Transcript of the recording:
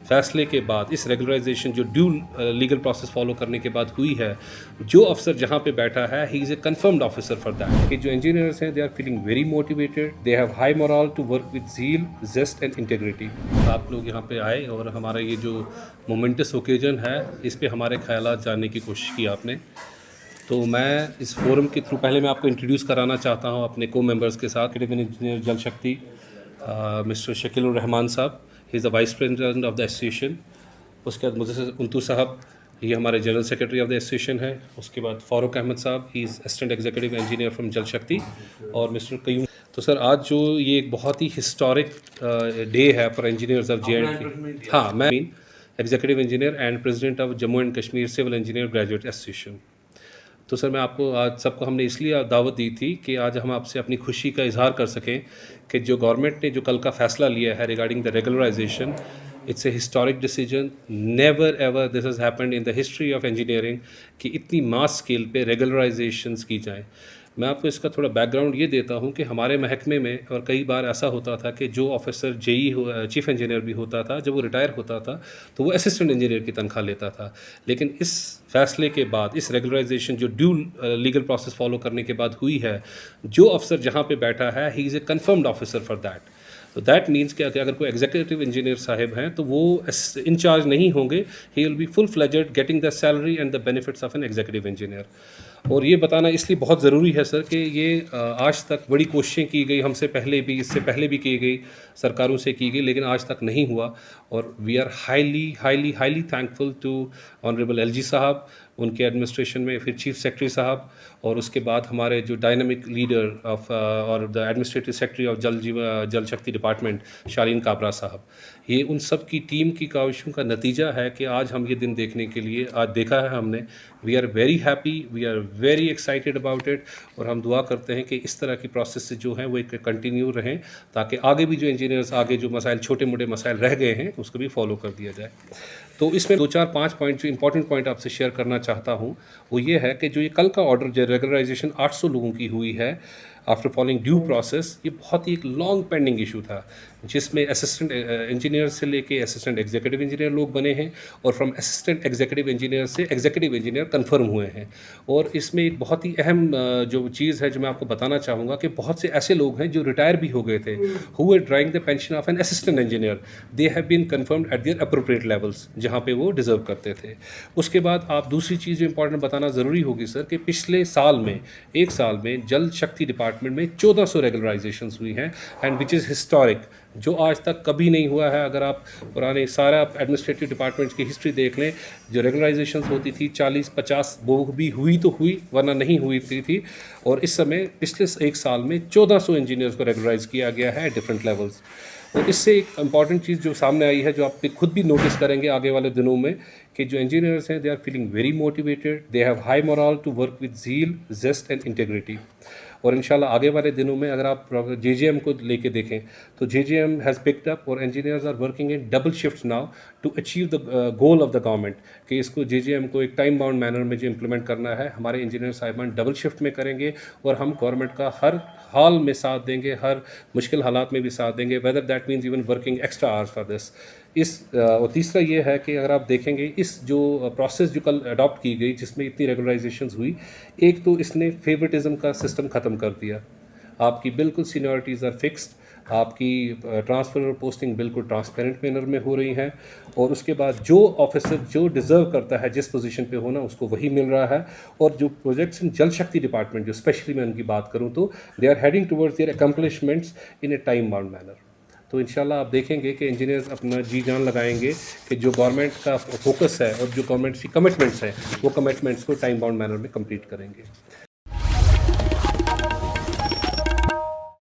फैसले के बाद, इस रेगुलराइजेशन जो ड्यू लीगल प्रोसेस फॉलो करने के बाद हुई है, जो अफसर जहाँ पे बैठा है ही is a confirmed officer for that. कि जो इंजीनियर्स हैं they are feeling very motivated, they have high morale to work with zeal, zest and integrity. आप लोग यहाँ पे आए और हमारा ये जो मोमेंटस ओकेजन है इस पे हमारे ख्यालात जानने की कोशिश की आपने। तो मैं इस फोरम के थ्रू पहले मैं आपको इंट्रोड्यूस कराना चाहता हूँ अपने को मेंबर्स के साथ। एक्टिव इंजीनियर जल शक्ति मिस्टर शकील रहमान साहब, he is the vice president of the association. उसके बाद मुझे उन्तु साहब, ये हमारे general secretary of the association है। उसके बाद फारूक अहमद साहब, he is assistant executive engineer from जल शक्ति। और मिस्टर कयूम। तो सर आज जो ये एक बहुत ही हिस्टोरिक डे है फॉर इंजीनियर्स ऑफ JNK। हाँ, मैं executive engineer and president of Jammu and Kashmir civil engineer graduate association. तो सर मैं आपको आज सबको हमने इसलिए दावत दी थी कि आज हम आपसे अपनी खुशी का इजहार कर सकें कि जो गवर्नमेंट ने जो कल का फैसला लिया है regarding the regularisation, it's a historic decision. Never ever this has happened in the history of engineering कि इतनी मास स्केल पे रेगुलराइजेशंस की जाएँ। मैं आपको इसका थोड़ा बैकग्राउंड ये देता हूँ कि हमारे महकमे में और कई बार ऐसा होता था कि जो ऑफिसर चीफ इंजीनियर भी होता था, जब वो रिटायर होता था तो वो असिस्टेंट इंजीनियर की तनख्वाह लेता था। लेकिन इस फैसले के बाद, इस रेगुलराइजेशन जो ड्यू लीगल प्रोसेस फॉलो करने के बाद हुई है, जो अफसर जहाँ पे बैठा है ही is a confirmed officer for that. तो दैट मीन्स कि अगर कोई एग्जीक्यूटिव इंजीनियर साहब हैं तो वो इंचार्ज नहीं होंगे, he will be full fledged getting the salary and the benefits of an executive engineer. और ये बताना इसलिए बहुत ज़रूरी है सर कि ये आज तक बड़ी कोशिशें की गई, हमसे पहले भी, इससे पहले भी की गई, सरकारों से की गई, लेकिन आज तक नहीं हुआ। और we are highly highly highly thankful to honourable LG साहब, उनके एडमिनिस्ट्रेशन में, फिर चीफ सेक्रेटरी साहब, और उसके बाद हमारे जो डायनामिक लीडर ऑफ और द एडमिनिस्ट्रेटिव सेक्रेटरी ऑफ जल शक्ति डिपार्टमेंट शालीन काबरा साहब। ये उन सब की टीम की काविशों का नतीजा है कि आज हम ये दिन देखने के लिए आज देखा है हमने। We are very happy, we are very excited about it. और हम दुआ करते हैं कि इस तरह की प्रोसेस से जो है वो एक कंटिन्यू रहें, ताकि आगे भी जो इंजीनियर्स आगे जो मसाइल, छोटे मोटे मसाइल रह गए हैं, उसको भी फॉलो कर दिया जाए। तो इसमें 2 4 5 पॉइंट जो इंपॉर्टेंट पॉइंट आपसे शेयर करना चाहता हूँ वो ये है कि जो ये कल का ऑर्डर जो रेगुलराइजेशन 800 लोगों की हुई है आफ्टर फॉलोइंग ड्यू प्रोसेस, ये बहुत ही एक लॉन्ग पेंडिंग इशू था, जिसमें असिस्टेंट इंजीनियर से लेके असिस्टेंट एग्जीक्यूटिव इंजीनियर लोग बने हैं, और फ्रॉम असिस्टेंट एग्जीक्यूटिव इंजीनियर से एग्जीक्यूटिव इंजीनियर कन्फर्म हुए हैं। और इसमें एक बहुत ही अहम जो चीज़ है जो मैं आपको बताना चाहूँगा कि बहुत से ऐसे लोग हैं जो रिटायर भी हो गए थे, who were drawing the pension of an assistant engineer, they have been confirmed at their appropriate levels, जहाँ पे वो डिज़र्व करते थे। उसके बाद आप दूसरी चीज़ जो इंपॉर्टेंट बताना ज़रूरी होगी सर कि पिछले साल में, 1 साल में जल शक्ति डिपार्टमेंट में 1400 रेगुलराइजेशंस हुई हैं, एंड विच इज़ हिस्टोरिक, जो आज तक कभी नहीं हुआ है। अगर आप पुराने सारा एडमिनिस्ट्रेटिव डिपार्टमेंट्स की हिस्ट्री देख लें, जो रेगुलराइजेशंस होती थी 40-50 वो भी हुई तो हुई, वरना नहीं हुई थी। और इस समय पिछले 1 साल में 1400 इंजीनियर्स को रेगुलराइज किया गया है डिफरेंट लेवल्स। और इससे एक इम्पॉर्टेंट चीज़ जो सामने आई है, जो आप खुद भी नोटिस करेंगे आगे वाले दिनों में, कि जो इंजीनियर्स हैं they are feeling very motivated, they have high morale to work with zeal, zest and integrity. और इंशाल्लाह आगे वाले दिनों में अगर आप JJM को लेके देखें तो JJM हैज़ पिक्ड अप, और engineers are working in double shift now to achieve the goal of the government, कि इसको JJM को एक टाइम बाउंड मैनर में जो इम्प्लीमेंट करना है, हमारे इंजीनियर साहिबान डबल शिफ्ट में करेंगे, और हम गवर्नमेंट का हर हाल में साथ देंगे, हर मुश्किल हालात में भी साथ देंगे, whether that means even working extra hours for this. और तीसरा ये है कि अगर आप देखेंगे इस जो प्रोसेस जो कल अडॉप्ट की गई, जिसमें इतनी रेगुलराइजेशंस हुई, एक तो इसने फेवरेटिज्म का सिस्टम ख़त्म कर दिया। आपकी बिल्कुल सीनियरिटीज़ आर फिक्स्ड, आपकी ट्रांसफ़र और पोस्टिंग बिल्कुल ट्रांसपेरेंट मैनर में हो रही हैं, और उसके बाद जो ऑफिसर जो डिज़र्व करता है जिस पोजीशन पे होना, उसको वही मिल रहा है। और जो प्रोजेक्ट्स इन जल शक्ति डिपार्टमेंट, जो स्पेशली मैं उनकी बात करूँ, तो they are heading towards their accomplishments in a time bound manner. तो इंशाल्लाह आप देखेंगे कि इंजीनियर्स अपना जी जान लगाएंगे कि जो गवर्नमेंट का फोकस है और जो गवर्नमेंट की कमिटमेंट्स हैं, वो कमिटमेंट्स को टाइम बाउंड मैनर में कंप्लीट करेंगे।